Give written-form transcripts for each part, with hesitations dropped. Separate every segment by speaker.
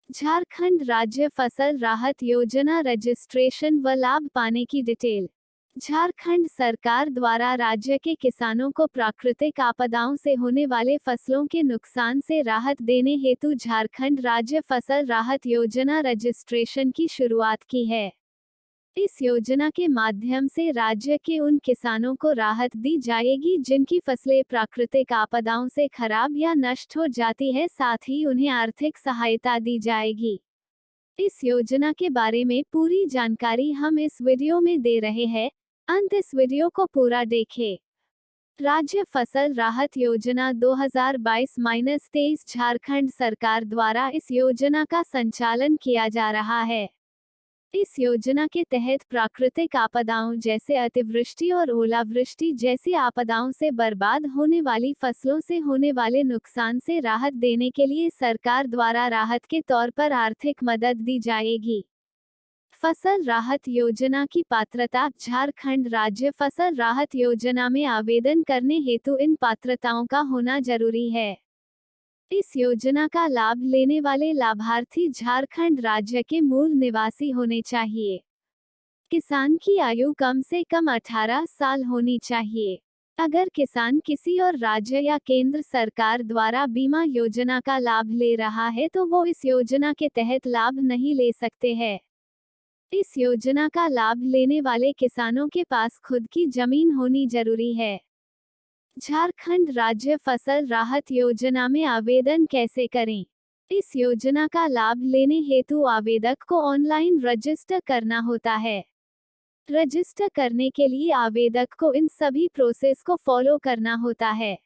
Speaker 1: झारखंड राज्य फसल राहत योजना रजिस्ट्रेशन व लाभ पाने की डिटेल। झारखंड सरकार द्वारा राज्य के किसानों को प्राकृतिक आपदाओं से होने वाले फसलों के नुकसान से राहत देने हेतु झारखंड राज्य फसल राहत योजना रजिस्ट्रेशन की शुरुआत की है। इस योजना के माध्यम से राज्य के उन किसानों को राहत दी जाएगी जिनकी फसलें प्राकृतिक आपदाओं से खराब या नष्ट हो जाती है, साथ ही उन्हें आर्थिक सहायता दी जाएगी। इस योजना के बारे में पूरी जानकारी हम इस वीडियो में दे रहे हैं, अंत इस वीडियो को पूरा देखें। राज्य फसल राहत योजना 2022-23 झारखंड सरकार द्वारा इस योजना का संचालन किया जा रहा है। इस योजना के तहत प्राकृतिक आपदाओं जैसे अतिवृष्टि और ओलावृष्टि जैसी आपदाओं से बर्बाद होने वाली फसलों से होने वाले नुकसान से राहत देने के लिए सरकार द्वारा राहत के तौर पर आर्थिक मदद दी जाएगी। फसल राहत योजना की पात्रता। झारखंड राज्य फसल राहत योजना में आवेदन करने हेतु इन पात्रताओं का होना जरूरी है। इस योजना का लाभ लेने वाले लाभार्थी झारखंड राज्य के मूल निवासी होने चाहिए। किसान की आयु कम से कम 18 साल होनी चाहिए। अगर किसान किसी और राज्य या केंद्र सरकार द्वारा बीमा योजना का लाभ ले रहा है तो वो इस योजना के तहत लाभ नहीं ले सकते हैं। इस योजना का लाभ लेने वाले किसानों के पास खुद की जमीन होनी जरूरी है। झारखंड राज्य फसल राहत योजना में आवेदन कैसे करें? इस योजना का लाभ लेने हेतु आवेदक को ऑनलाइन रजिस्टर करना होता है। रजिस्टर करने के लिए आवेदक को इन सभी प्रोसेस को फॉलो करना होता है।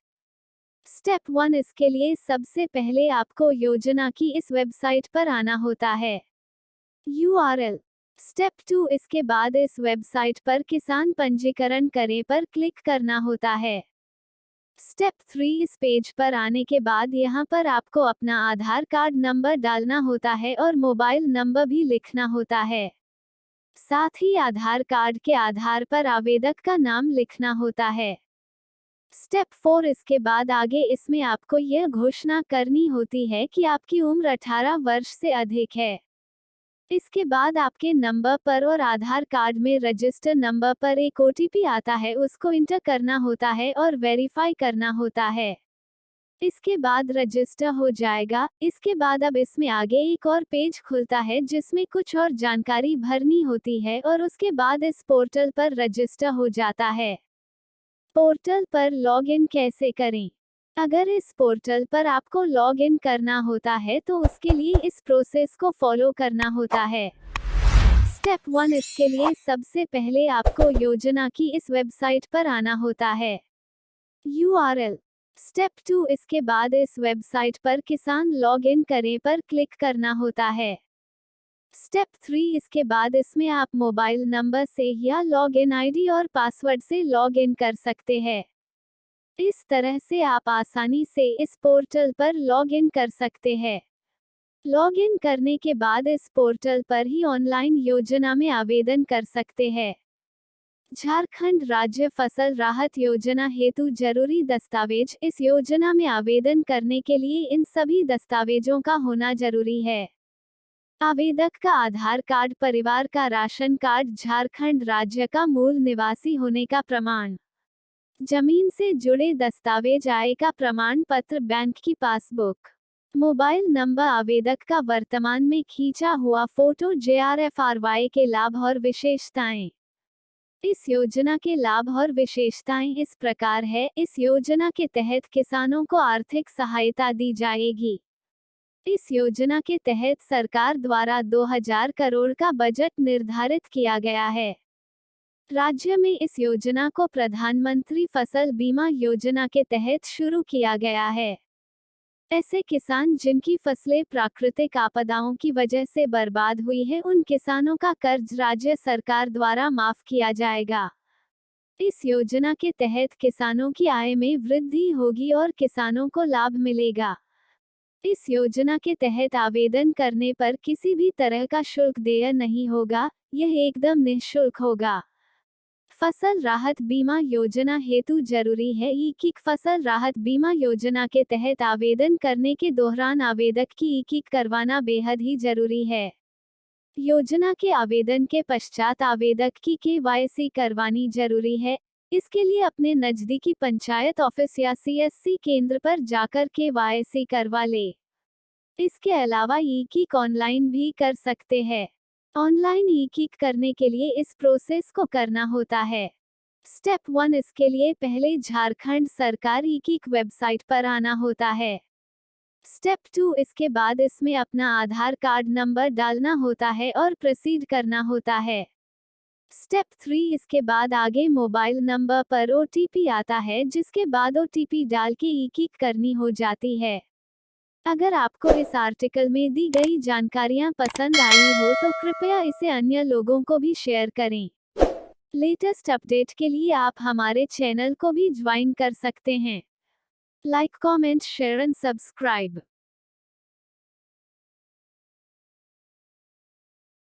Speaker 1: स्टेप 1, इसके लिए सबसे पहले आपको योजना की इस वेबसाइट पर आना होता है। URL। स्टेप 2, इसके बाद इस वेबसाइट पर किसान पंजीकरण करें पर क्लिक करना होता है। स्टेप 3, इस पेज पर आने के बाद यहाँ पर आपको अपना आधार कार्ड नंबर डालना होता है और मोबाइल नंबर भी लिखना होता है। साथ ही आधार कार्ड के आधार पर आवेदक का नाम लिखना होता है। स्टेप 4, इसके बाद आगे इसमें आपको यह घोषणा करनी होती है कि आपकी उम्र 18 वर्ष से अधिक है। इसके बाद आपके नंबर पर और आधार कार्ड में रजिस्टर नंबर पर एक OTP आता है, उसको इंटर करना होता है और वेरीफाई करना होता है। इसके बाद रजिस्टर हो जाएगा। इसके बाद अब इसमें आगे एक और पेज खुलता है जिसमें कुछ और जानकारी भरनी होती है और उसके बाद इस पोर्टल पर रजिस्टर हो जाता है। पोर्टल पर लॉगिन कैसे करें? अगर इस पोर्टल पर आपको लॉग इन करना होता है तो उसके लिए इस प्रोसेस को फॉलो करना होता है। स्टेप 1, इसके लिए सबसे पहले आपको योजना की इस वेबसाइट पर आना होता है। URL। स्टेप 2, इसके बाद इस वेबसाइट पर किसान लॉग इन करें पर क्लिक करना होता है। स्टेप 3, इसके बाद इसमें आप मोबाइल नंबर से या लॉग इन ID और पासवर्ड से लॉग इन कर सकते हैं। इस तरह से आप आसानी से इस पोर्टल पर लॉग इन कर सकते हैं। लॉग इन करने के बाद इस पोर्टल पर ही ऑनलाइन योजना में आवेदन कर सकते हैं। झारखंड राज्य फसल राहत योजना हेतु जरूरी दस्तावेज। इस योजना में आवेदन करने के लिए इन सभी दस्तावेजों का होना जरूरी है। आवेदक का आधार कार्ड, परिवार का राशन कार्ड, झारखंड राज्य का मूल निवासी होने का प्रमाण, जमीन से जुड़े दस्तावेज, आय का प्रमाण पत्र, बैंक की पासबुक, मोबाइल नंबर, आवेदक का वर्तमान में खींचा हुआ फोटो, JRFRY के लाभ और विशेषताएं। इस योजना के लाभ और विशेषताएं इस प्रकार है। इस योजना के तहत किसानों को आर्थिक सहायता दी जाएगी। इस योजना के तहत सरकार द्वारा 2000 करोड़ का बजट निर्धारित किया गया है। राज्य में इस योजना को प्रधानमंत्री फसल बीमा योजना के तहत शुरू किया गया है। ऐसे किसान जिनकी फसलें प्राकृतिक आपदाओं की वजह से बर्बाद हुई है, उन किसानों का कर्ज राज्य सरकार द्वारा माफ किया जाएगा। इस योजना के तहत किसानों की आय में वृद्धि होगी और किसानों को लाभ मिलेगा। इस योजना के तहत आवेदन करने पर किसी भी तरह का शुल्क देय नहीं होगा, यह एकदम निःशुल्क होगा। फसल राहत बीमा योजना हेतु जरूरी है। ई-किक फसल राहत बीमा योजना के तहत आवेदन करने के दौरान आवेदक की ई-किक करवाना बेहद ही जरूरी है। योजना के आवेदन के पश्चात आवेदक की KYC करवानी जरूरी है। इसके लिए अपने नजदीकी पंचायत ऑफिस या CSC केंद्र पर जाकर KYC करवा ले। इसके अलावा ई-किक ऑनलाइन भी कर सकते हैं। ऑनलाइन ई-किक करने के लिए इस प्रोसेस को करना होता है। स्टेप 1, इसके लिए पहले झारखंड सरकार ई-किक वेबसाइट पर आना होता है। स्टेप 2, इसके बाद इसमें अपना आधार कार्ड नंबर डालना होता है और प्रोसीड करना होता है। स्टेप 3, इसके बाद आगे मोबाइल नंबर पर OTP आता है, जिसके बाद OTP डाल के ई-किक करनी हो जाती है। अगर आपको इस आर्टिकल में दी गई जानकारियां पसंद आई हो तो कृपया इसे अन्य लोगों को भी शेयर करें। लेटेस्ट अपडेट के लिए आप हमारे चैनल को भी ज्वाइन कर सकते हैं। Like, comment, share and subscribe.